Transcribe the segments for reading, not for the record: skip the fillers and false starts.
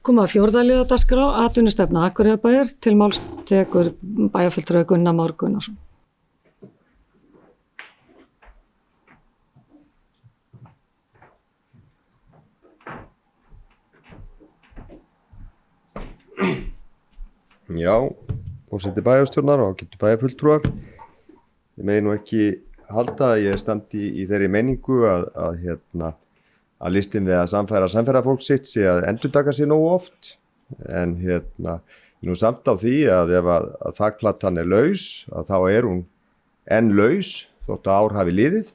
Koma fjórða liða dagskrá, atvinnustefna Akureyrarbæjar, til máls tekur bæjarfulltrúi Gunnar Már Gunnarsson. Já, forseti bæjarstjórnar og ágætu bæjarfulltrúar. Ég megi nú ekki halda að ég standi í þeirri menningu að listin við að samfæra fólk sitt sé að endurtaka sig nógu oft. En nú samt á því að ef að þakplatan laus, að þá hún enn laus þótt að ár hafi liðið.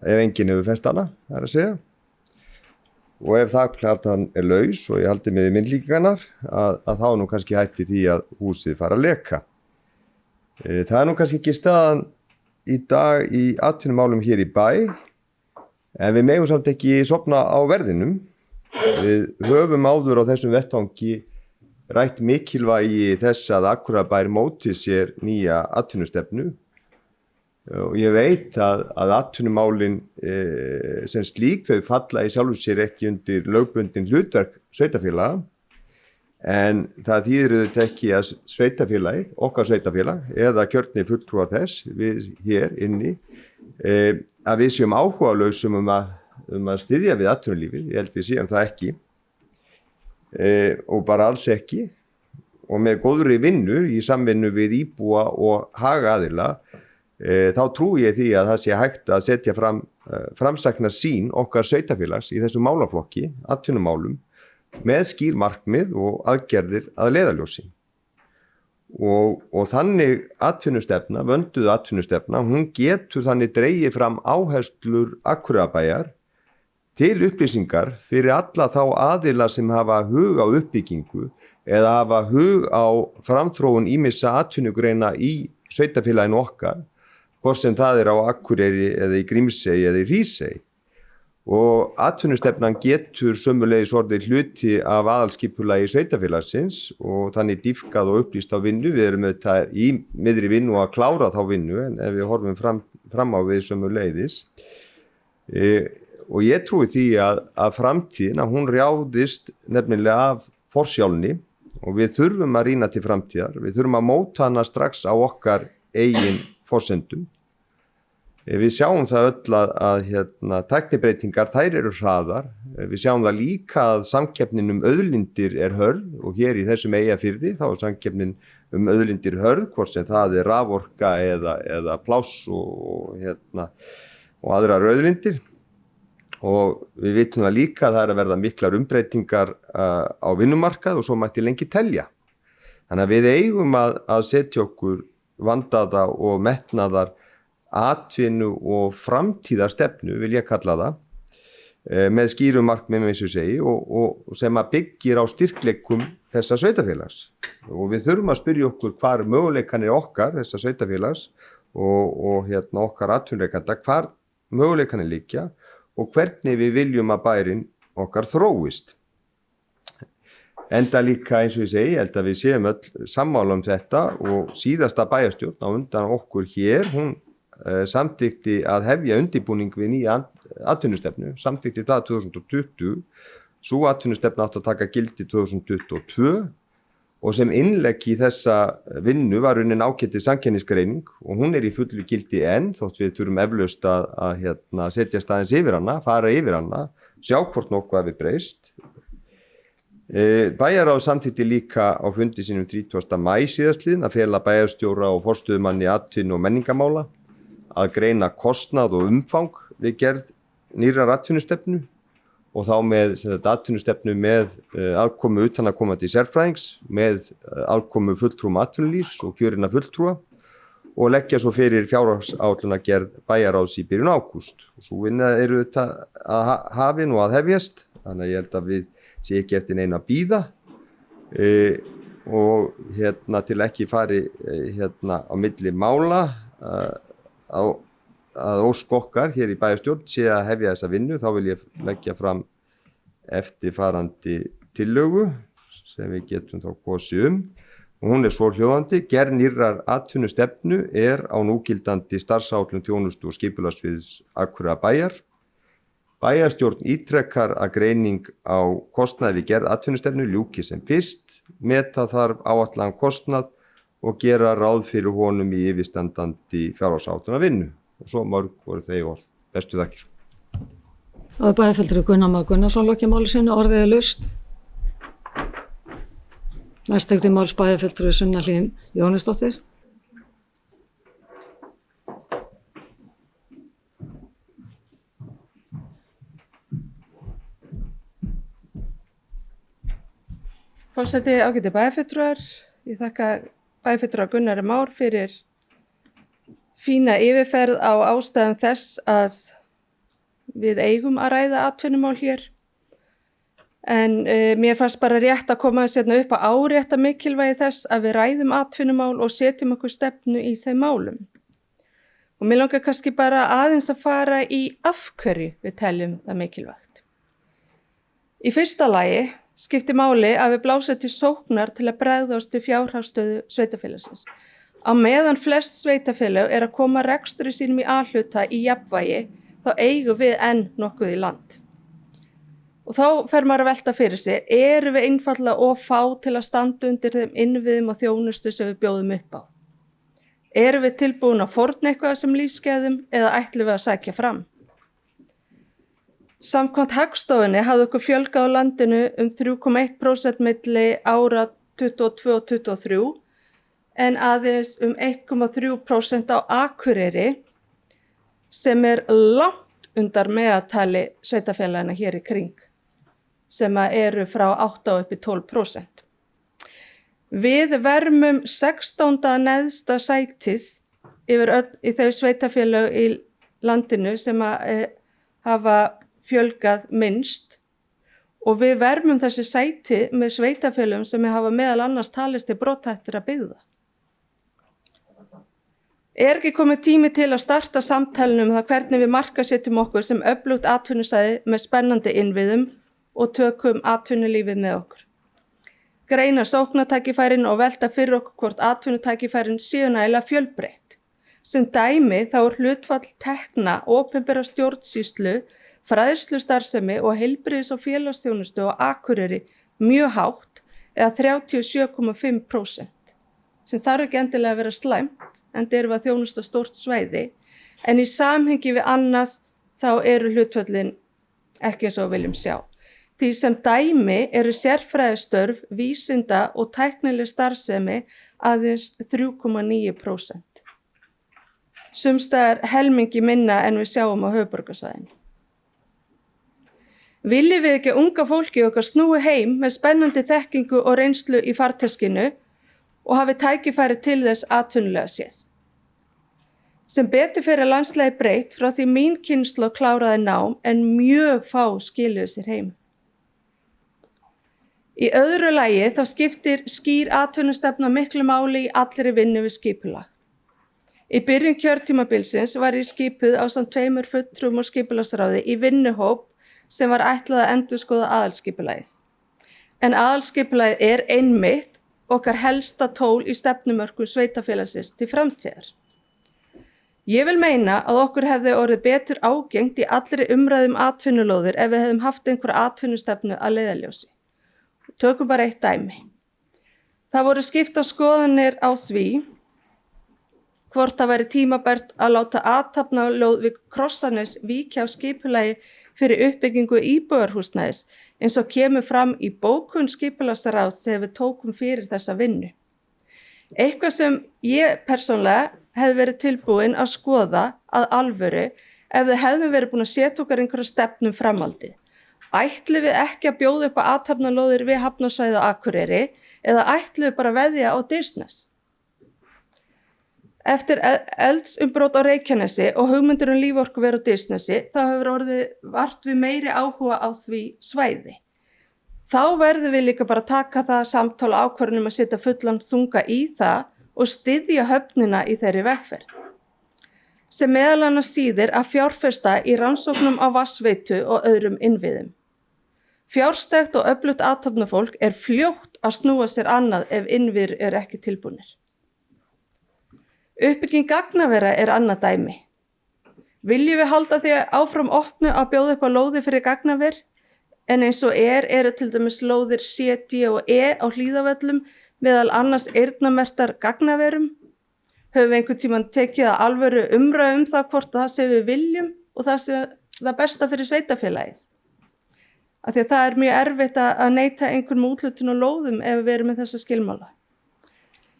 Ef enginn hefur fest hana, það að segja. Og ef þakplatan laus og ég haldi með myndlíkingarnar, að þá nú kannski hætt við því að húsið fara að leka. Það nú kannski ekki staðan í dag í atvinnumálum hér í bæ, en við megum samt ekki sofna á verðinum. Við höfum áður á þessum vettvangi rætt mikilvægi þess að Akureyrarbær móti sér nýja atvinnustefnu. Og ég veit að atvinnumálin sem slík þau falla í sjálfu sér ekki undir lögbundin hlutverk sveitarfélaga. En það þýðir auðvitað ekki að sveitarfélagið, okkar sveitarfélag, eða kjörnir fulltrúar þess, við hér inni, að við séum áhugalausum að styðja við atvinnulífið. Ég held við séum það ekki, og bara alls ekki, og með góðri vinnu í samvinnu við íbúa og hagaðila, þá trúi ég því að það sé hægt að setja framsækna sýn okkar sveitarfélags í þessu málaflokki, atvinnumálum, með skýr markmið og aðgerðir að leiðarljósi. Og þannig atvinnustefna, vönduð atvinnustefna, hún getur þannig dregið fram áherslur Akureyrarbæjar til upplýsingar fyrir alla þá aðila sem hafa hug á uppbyggingu eða hafa hug á framþróun ýmissa atvinnugreina í sveitarfélaginu okkar, hvort sem það á Akureyri eða í Grímsey eða í Hrísey. Og atvinnustefnan getur sömuleiðis orðið hluti af aðalskipulagi sveitarfélagsins og þannig dýpkað og upplýst á vinnu. Við erum auðvitað í miðri vinnu að klára þá vinnu, en ef við horfum fram á við sömuleiðis. Og ég trúi því að framtíðin, að hún rjáðist nefnilega af forsjálni, og við þurfum að rýna til framtíðar. Við þurfum að móta hana strax á okkar eigin forsendum. Við sjáum það öll að tæknibreytingar, þær eru hraðar. Við sjáum það líka að samkeppnin auðlindir hörð, og hér í þessum Eyjafirði þá samkeppnin auðlindir hörð, hvort sem það raforka eða pláss og aðrar auðlindir. Og við vitum það líka að það að verða miklar umbreytingar á vinnumarkað, og svo mætti lengi telja. Þannig að við eigum að setja okkur vandaða og metnaðar atvinnu og framtíðarstefnu, vil ég kalla það, með skýrum markmiðum eins og segi, og sem að byggir á styrkleikum þessa sveitarfélags. Og við þurfum að spyrja okkur hvar möguleikanir okkar, þessa sveitarfélags, og okkar atvinnureikanda, hvar möguleikanir liggja og hvernig við viljum að bærinn okkar þróist. Enda líka eins og ég segi, held að við séum öll sammála þetta, og síðasta bæjarstjórn á undan okkur hér, hún samþykkti að hefja undirbúning við nýja atvinnustefnu, samþykkti það 2020, svo atvinnustefna átti að taka gildi 2022, og sem innlegg í þessa vinnu var raunin ágætis samkeppnisgreining, og hún í fullu gildi enn, þótt við þurfum eflaust að setja staðins yfir hana, fara yfir hana, sjá hvort nokkuð hafi breyst. Bæjarráð samþykkti líka á fundi sínum 30. maí síðastliðinn að fela bæjarstjóra og forstöðumanni atvinnu- og menningarmála að greina kostnað og umfang við gerð nýrrar atvinnustefnu, og þá með atvinnustefnu með aðkomu utanaðkomandi sérfræðings, með aðkomu fulltrúum atvinnulífs og kjörinna fulltrúa, og leggja svo fyrir fjárhagsáætlunargerð bæjarráðs í byrjun ágúst. Og svo vinna þetta að hafin og að hefjast, þannig að ég held að við sé ekki eftir neina að bíða, og til ekki fari á milli mála að ósk okkar hér í bæjarstjórn sé að hefja þessa vinnu, þá vil ég leggja fram eftirfarandi tillögu sem við getum þá kosið og hún svohljóðandi: gerð nýrrar atvinnustefnu á núgildandi starfsáætlun þjónustu og skipulagssviðs Akureyrarbæjar. Bæjarstjórn ítrekkar að greining á kostnaði við gerð atvinnustefnu ljúki sem fyrst, meta þarf áætlaðan kostnað og gera ráð fyrir honum í yfirstandandi fjárhagsáætlunarvinnu. Og svo mörg voru þau orð. Bestu þakkir. Og bæjarfulltrúi Gunnar Már Gunnarsson lokið máli sínu, orðið er laust. Næst tekur til máls bæjarfulltrúi Sunna Hlín Jóhannesdóttir. Forseti, ágæti bæjarfulltrúar, ég þakka bæjarfulltrúa Gunnari Már fyrir fína yfirferð á ástæðum þess að við eigum að ræða atvinnumál hér. En mér fannst bara rétt að koma þess upp að árétta mikilvægi þess að við ræðum atvinnumál og setjum okkur stefnu í þeim málum. Og mér langar kannski bara aðeins að fara í af hverju við teljum það mikilvægt. Í fyrsta lagi skiptir máli að við blásum til sóknar til að bregðast við fjárhagsstöðu sveitarfélagsins. Á meðan flest sveitarfélag að koma rekstri sínum í A-hluta í jafnvægi, þá eigum við enn nokkuð í land. Og þá fer maður að velta fyrir sig, erum við einfaldlega of fá til að standa undir þeim innviðum og þjónustu sem við bjóðum upp á? Erum við tilbúin að fórna eitthvað sem lífsgæðum eða ætlum við að sækja fram? Samkvæmt Hagstofunni hafði okkur fjölgað á landinu 3,1% milli ára 22 og 23 en aðeins 1,3% á Akureyri sem langt undar meðaltali sveitarfélagana hér í kring sem eru frá 8 og upp í 12%. Við vermum 16. neðsta sætið í þau sveitarfélag í landinu sem hafa fjölgað minnst og við vermum þessi sæti með sveitarfélagum sem hafa meðal annars talist til brothættra byggða. Er ekki komið tími til að starta samtalinu það hvernig við markaðsetjum okkur sem öflugt atvinnusvæði með spennandi innviðum og tökum atvinnulífið með okkur. Greina sóknartækifærin og velta fyrir okkur hvort atvinnutækifærin séu nægilega fjölbreytt. Sem dæmi þá hlutfall tekna, opinbera stjórnsýslu, fræðslustarfsemi og heilbrigðis- og félagsþjónustu á Akureyri mjög hátt eða 37,5%. Sem þarf ekki endilega að vera slæmt, enda erum við að þjónusta stórt svæði, en í samhengi við annað þá eru hlutföllin ekki eins og við viljum sjá. Því sem dæmi eru sérfræðistörf, vísinda og tæknileg starfsemi aðeins 3,9%. Sums staðar helmingi minna en við sjáum á höfuðborgarsvæðinu. Viljum við ekki unga fólki okkar snúi heim með spennandi þekkingu og reynslu í farteskinu og hafi tækifæri til þess atvinnulega séð. Sem betur fyrir landslagi breytt frá því mín kynslóð kláraði nám en mjög fá skiluðu sér heim. Í öðru lagi þá skiptir skýr atvinnustefna miklu máli í allri vinnu við skipulag. Í byrjun kjörtímabilsins var ég skipuð ásamt 2 fulltrúum og skipulagsráði í vinnuhóp sem var ætlað að endurskoða aðalskipulagið. En aðalskipulagið einmitt okkar helsta tól í stefnumörkun sveitarfélagsins til framtíðar. Ég vil meina að okkur hefði orðið betur ágengt í allri umræðum atvinnulóðir ef við hefðum haft einhverja atvinnustefnu að leiðarljósi. Tökum bara eitt dæmi. Það voru skiptar skoðanir á því hvort það væri tímabært að láta athafnalóð við Krossanes víkja á skipulagi fyrir uppbyggingu íbúðarhúsnæðis eins og kemur fram í bókun skipulagsráðs þegar við tókum fyrir þessa vinnu. Eitthvað sem ég persónlega hefði verið tilbúin að skoða að alvöru ef þið hefðum verið búin að setja okkar einhverja stefnum framhaldið. Ætlum við ekki að bjóða upp á athafnalóðir við hafnarsvæði á Akureyri eða ætlum við bara að veðja á Disney? Eftir eldsumbrot á Reykjanesi og hugmyndir líforkuver á Disneysi þá hefur orðið vart við meiri áhuga á því svæði. Þá verðum við líka bara að taka það samtal ákvörðunum að setja fullan þunga í það og styðja höfnina í þeirri vegferð. Sem meðal annars síðir að fjárfesta í rannsóknum á vatnsveitu og öðrum innviðum. Fjárstætt og öflugt athafnafólk fljótt að snúa sér annað ef innviðir ekki tilbúnir. Uppbygging gagnavera annað dæmi. Viljum við halda því áfram opnu að bjóða upp á lóði fyrir gagnaver, en eins og eru til dæmis lóðir C, D og E á Hlíðavöllum meðal annars eyrnamerktar gagnaverum? Höfum við einhvern tímann tekið að alvöru umræðu það hvort það sé við viljum og það sé það besta fyrir sveitarfélagið? Af því að það er mjög erfitt að neita einhverjum úthlutun og lóðum ef við erum með þessa skilmála.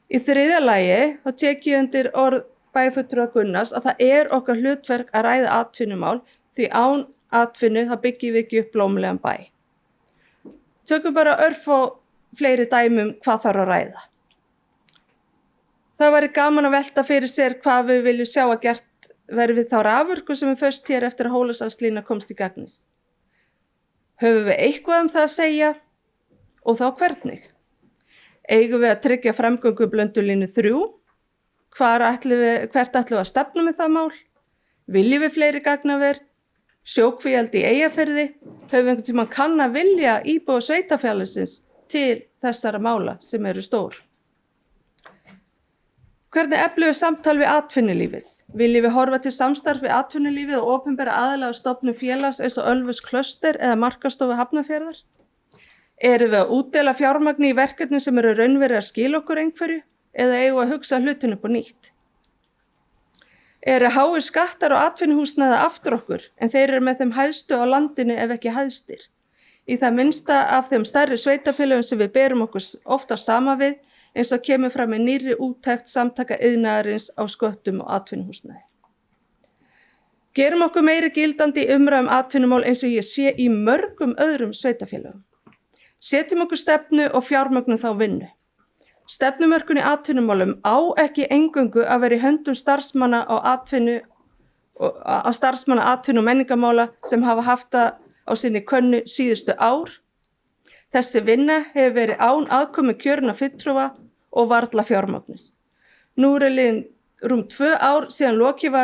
Í þriðja lagi þá tek ég undir orð bæjarfulltrúa Gunnars að það er okkar hlutverk að ræða atvinnumál því án atvinnu það byggjum við ekki upp blómlegan bæ. Tökum bara örfá fleiri dæmum hvað þarf að ræða. Það væri gaman að velta fyrir sér hvað við viljum sjá að gert verði við þá raforku sem við föst hér eftir að Hólasandslína komst í gagnis. Höfum við eitthvað það að segja og þá hvernig? Eigum við að tryggja framgöngu blöndulínu 3? Hvert ætlum við að stefna með það mál? Viljum við fleiri gagnaver? Sjókvíaldi í Eyjafirði? Höfum við einhvern tímann kann að vilja íbúa sveitarfélagsins til þessara mála sem eru stór? Hvernig eflum við samtal við atvinnulífið? Viljum við horfa til samstarf við atvinnulífið og opinbera aðila og stofnun félags eins og Ölfus Klaster eða Markaðsstofu Hafnarfjarðar? Erum við að útdeila fjármagni í verkefni sem eru raunverið að skila okkur einhverju eða eigum að hugsa hlutin upp á nýtt? Eru háir skattar og atvinnuhúsnæði aftur okkur en þeir eru með þeim hæstu á landinu ef ekki hæstir? Í það minnsta af þeim stærri sveitarfélögum sem við berum okkur ofta sama við eins og kemur fram með nýrri úttekt samtaka iðnaðarins á sköttum og atvinnuhúsnæði. Gerum okkur meiri gildandi umræðum atvinnumál eins og ég sé í mörgum öðrum sveitarfélögum. Setjum okkur stefnu og fjármögnum þá vinnu. Stefnumörkun í atvinnumálum á ekki eingöngu að vera í höndum starfsmanna atvinnu og menningarmála sem hafa haft það á sinni könnu síðustu ár. Þessi vinna hefur verið án aðkomu kjörinna fulltrúa og varla fjármagnis. Nú liðin rúm 2 ár síðan lokið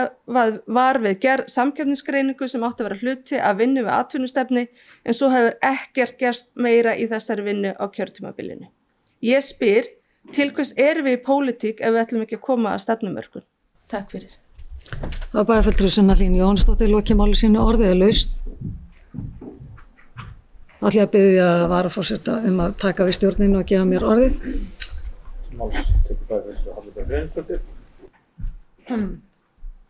var við gerð samkeppnisgreiningu sem átti að vera hluti að vinnu við atvinnustefni en svo hefur ekkert gerst meira í þessari vinnu á kjörtímabilinu. Ég spyr, til hvers erum við í pólitík ef við ætlum ekki að koma að stefnumörkun? Takk fyrir. Það var bæjarfulltrúi Sunna Hlín Jónsdóttir lokið máli sínu orðið laust. Þá ætla ég að biðja varaforseta að taka við stjórninu og gefa mér orðið.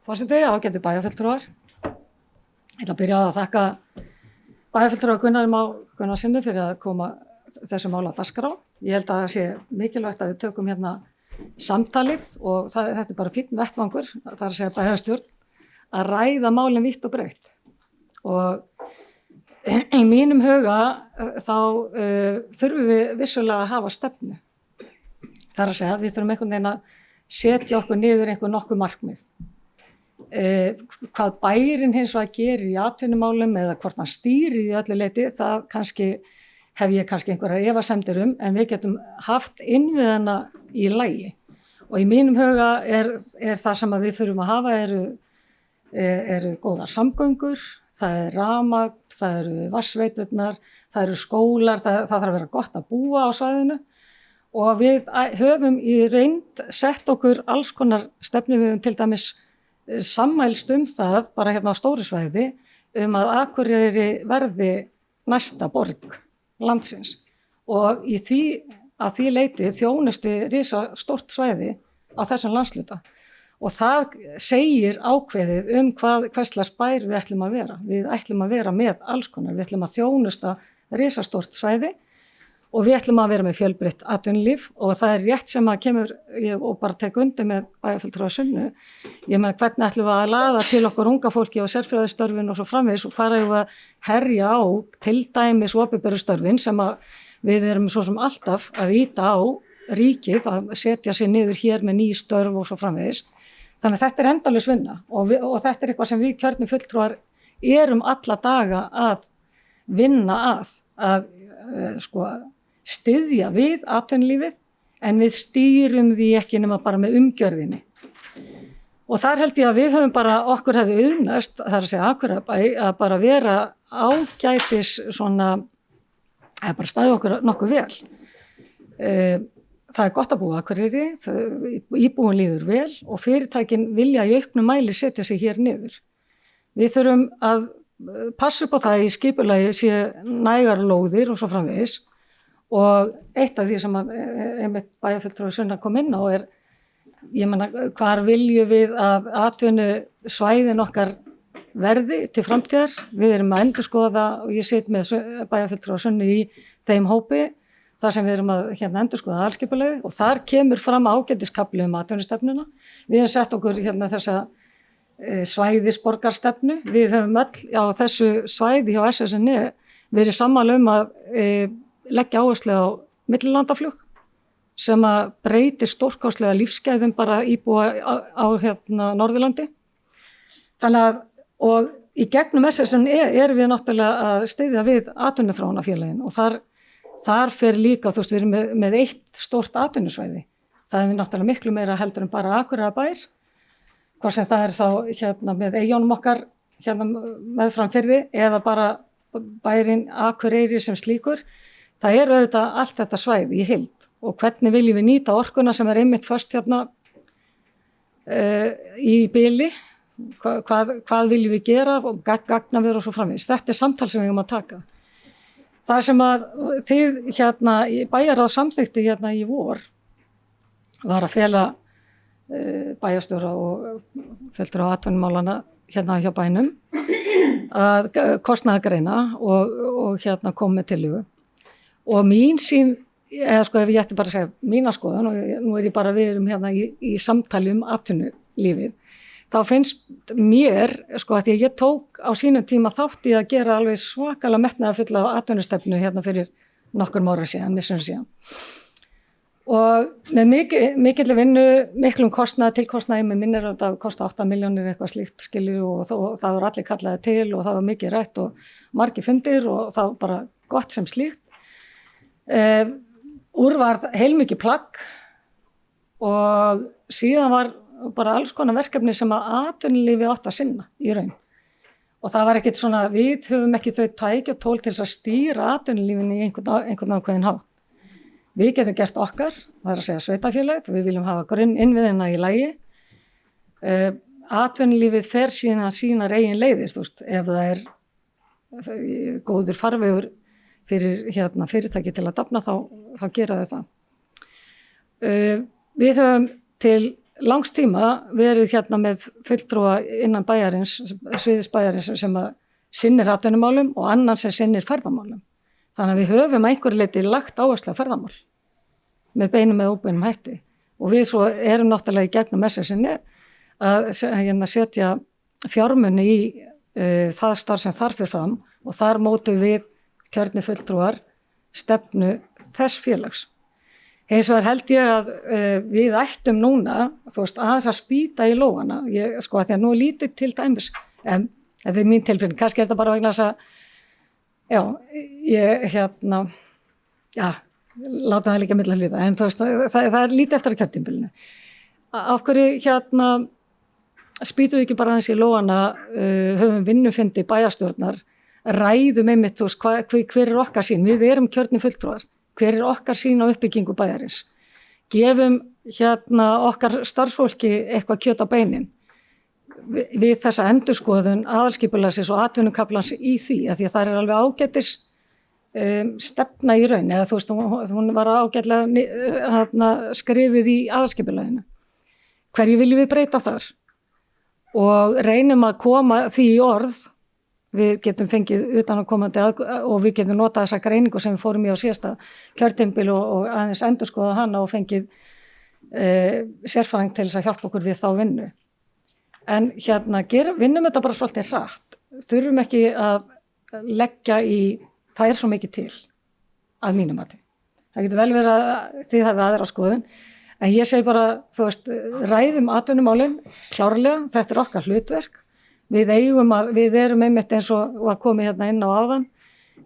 Forseti, ágætu bæjarfulltrúar. Ég ætla að byrja að þakka bæjarfulltrúa Gunnarsinni fyrir að koma þessu mála á dagskrá. Ég held að það sé mikilvægt að við tökum hérna samtalið og þetta er bara fínn vettvangur, það er að segja bæjarstjórn, að ræða málin vítt og breitt. Og í mínum huga þá þurfum við vissulega að hafa stefnu. Það er að segja, við þurfum einhvern veginn að setja okkur niður nokkuð markmið. Hvað bærinn hins vegar gerir í atvinnumálum eða hvort hann stýrir í öllu leyti, það hef ég einhverjar efasemdir en við getum haft innviðina í lagi. Og í mínum huga er það sem við þurfum að hafa eru góðar samgöngur, það er rafmagn, það eru vatnsveiturnar, það eru skólar, það þarf að vera gott að búa á svæðinu. Og við höfum í reynd sett okkur alls konar stefnu, við höfum til dæmis sammælst það bara hérna á stóru svæði að Akureyri verði næsta borg landsins og að því leiti þjónustu risastórt svæði á þessum landshluta og það segir ákveðið hverslags bær við ætlum að vera. Við ætlum að vera með alls konar, við ætlum að þjónusta risastórt svæði og við ætlum að vera með fjölbreytt atvinnulíf og það er rétt sem að kemur og bara tek undir með bæjarfulltrúa Sunnu. Ég meina hvernig ætlum við að laða til okkur unga fólki og sérfræðistörfin og svo framvegis og hvað erum við að herja á til dæmis opinberu störfin sem að við erum svo sem alltaf að ýta á ríkið að setja sig niður hér með ný störf og svo framvegis. Þannig að þetta er endalaus vinna og þetta er eitthvað sem við kjörnir fulltrúar erum alla daga að vinna að styðja við atvinnulífið en við stýrum því ekki nema bara með umgjörðinni. Og þar held ég að við höfum bara, okkur hefði auðnast, það er að segja Akureyrarbæ, að bara vera ágætis að bara staðið okkur nokkuð vel. Það er gott að búa Akureyri, íbúin líður vel og fyrirtækin vilja í auknum mæli setja sig hér niður. Við þurfum að passa upp á það í skipulagi sé nægar lóðir og svo framvegis og eitt af því sem að einmitt bæjarfulltrúi Sunna kom inn á er, ég meina, hvar viljum við að atvinnusvæðin okkar verði til framtíðar. Við erum að endurskoða og ég sit með bæjarfulltrúi Sunnu í þeim hópi þar sem við erum að endurskoða aðalskipulagið og þar kemur fram ágætiskafli atvinnustefnuna. Við hefum sett okkur þessa svæðisborgarstefnu. Við höfum öll á þessu svæði hjá SSN verið sammála að leggja áherslu á millilandaflug sem að breytir stórkostlega lífsgæðum bara íbúa á Norðurlandi. Þannig að, og í gegnum SSN erum við náttúrulega að styðja við atvinnuþróunarfélagin og þar fer líka, þú veist, við erum með eitt stórt atvinnusvæði. Það er náttúrulega miklu meira heldur en bara Akureyrarbær. Hvort sem það þá með eigunum okkar meðfram firði eða bara bærin Akureyri sem slíkur. Það er auðvitað allt þetta svæði í heild og hvernig viljum við nýta orkuna sem er einmitt först í bili, hvað viljum við gera og gagnaver og svo framvegis. Þetta er samtal sem við höfum að taka. Það sem að þið bæjarráð samþykkti í vor var að fela bæjarstjóra og fulltrúa atvinnumálana hjá bænum að kostnaðargreina og kom með tillögu. Og mín sín, eða ef ég ætti bara að segja mína skoðun, og nú er ég bara við erum í samtali atvinnulífið, þá finnst mér, að því að ég tók á sínum tíma þátt í að gera alveg svakalega metnaðarfulla atvinnustefnu fyrir nokkrum ára síðan, missunum síðan. Og með mikill vinnu, miklum tilkostnaði, með minnir að það kosta 8 milljónir eitthvað slíkt og það var allir kallaði til og það var mikið rætt og margir fundir og það var bara gott sem slíkt. Úrvarð heilmikið plagg og síðan var bara alls konar verkefni sem að atvinnulífi átt að sinna í raun. Og það var ekkert svona, við höfum ekki þau tæki og tól til þess að stýra atvinnulífinu í einhvern ákveðin hátt. Við getum gert okkar, það er að segja sveitafélagið, við viljum hafa grunninnviðina í lagi. Atvinnulífið fer sínar eigin leiðir, þú veist, ef það er góður farvegur fyrir fyrirtæki til að dafna þá gera þau það. Við höfum til langs tíma verið með fulltrúa innan bæjarins, sviðis bæjarins sem að sinnir atvinnumálum og annan sem sinnir ferðamálum. Þannig að við höfum einhverju leyti lagt áherslu á ferðamál með beinum eða óbeinum hætti og við svo erum náttúrulega í gegnum SSN að setja fjármuni í það starf sem þar fyrir fram og þar mótum við kjörni fulltrúar stefnu þess félags. Hins vegar held ég að við ættum núna, þú veist, aðeins að spýta í lógana, að því að nú lítið til dæmis, en þetta er mín tilfinning, kannski er þetta bara vegna þess að láta það líka milli hlýða, en þú veist, það er lítið eftir að kjörtímabilinu. Af hverju spýtum við ekki bara aðeins í lógana, höfum vinnufundi bæjarstjórnar, ræðum einmitt, þú veist, hver er okkar sín, við erum kjörni fulltrúar, hver er okkar sín á uppbyggingu bæjarins, gefum okkar starfsfólki eitthvað kjöt á beinin, við þessa endurskoðun aðalskipulagsins og atvinnukaflans í því að það er alveg ágætis stefna í raun eða þú veist, hún var ágætlega skrifuð í aðalskipulaginu. Hverju viljum við breyta þar? Og reynum að koma því í orð, við getum fengið utanaðkomandi og við getum notað þessa greiningu sem við fórum í á síðasta kjörtímabil og aðeins endurskoða hana og fengið sérfræðing til þess að hjálpa okkur við þá vinnu. En vinnum þetta bara svolítið hratt. Þurfum ekki að leggja í, það er svo mikið til að mínum mati. Það getur vel verið að þið hafi aðra skoðun, en ég segi bara, þú veist, ræðum atvinnumálin klárlega, þetta er okkar hlutverk. Við erum einmitt eins og að koma inn á áðan,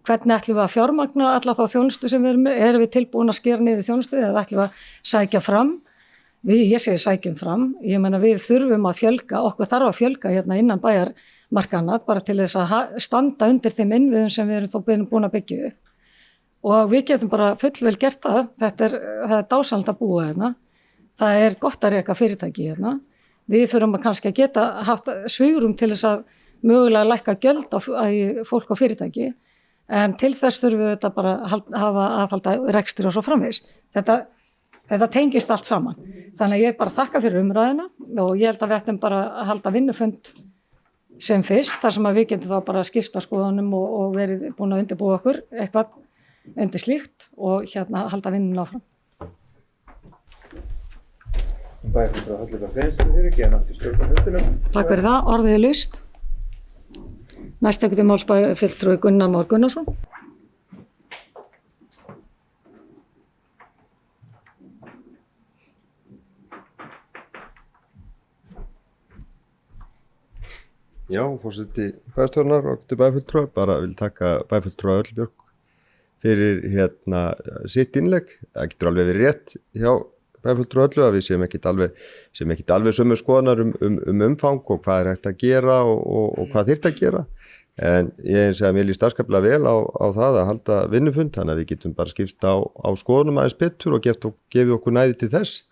hvernig ætlum við að fjármagna alla þá þjónustu sem við erum með, erum við tilbúin að skera niður þjónustu eða ætlum við að sækja fram? Ég segi sækjum fram, ég meina við þurfum að fjölga, okkur þarf að fjölga innan bæjarmarkana bara til þess að standa undir þeim innviðum sem við erum þó búin að byggja upp. Og við getum bara fullvel gert það, það er dásamlegt að búa hérna, það er gott að reka fyrirtæki hérna. Við þurfum að kannski að geta haft svigrúm til þess að mögulega lækka gjöld á fólk og fyrirtæki, en til þess þurfum við þetta bara hafa aðhalda rekstur og svo framvegis. Þetta tengist allt saman. Þannig að ég bara þakka fyrir umræðina og ég held að við ættum bara að halda vinnufund sem fyrst, þar sem að við getum þá bara skipta skoðunum og verið búin að undirbúa okkur eitthvað undir slíkt og halda vinnunum áfram. Bæjarfulltrúi Höllu Hreinsdóttir fyrir að gefa náttúrulega stjórnarfundinum. Takk fyrir það, orðið er laust. Næst tekur máls bæjarfulltrúi Gunnar Már Gunnarsson. Já, forseti bæjarstjórnar og bæjarfulltrúar, bara vil taka bæjarfulltrúa Öllubjörg fyrir sitt innlegg. Það getur alveg verið rétt hjá bæjarfulltrúa Öllu að við séum ekkit alveg sömu skoðanar umfang og hvað er hægt að gera og hvað þyrfti að gera. En ég eins og að mér líst afskaplega vel á það að halda vinnufund, þannig að við getum bara skipst á skoðunum aðeins betur og gefið okkur næði til þess.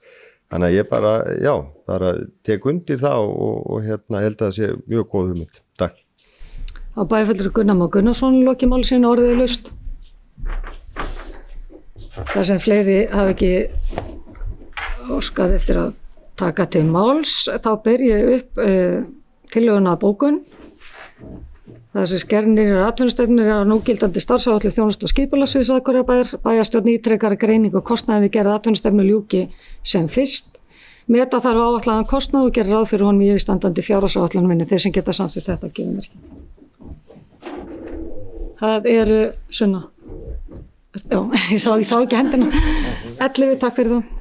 Þannig að ég bara tek undir það og held að það sé mjög góð hugmynd. Takk. Á bæjarfulltrúi Gunnar Már Gunnarsson lokið máli sínu, orðið er laust. Þar sem fleiri hafa ekki óskað eftir að taka til máls, þá ber ég upp tillöguna að bókun. Þessi skernir atvinnustefnir á núgildandi starfsáætlun þjónustu og skipulagssviðs Akureyrarbæjar. Bæjarstjórn ítrekar greiningu kostnaði við gerð atvinnustefnu ljúki sem fyrst. Meta þarf áætlaðan kostnað og gera ráð fyrir honum í yfirstandandi fjárhagsáætlunum minni þeir sem geta samþykkt þetta gefur merki. Það eru Sunna. Já, ég sá ekki hendina. 11, takk fyrir það.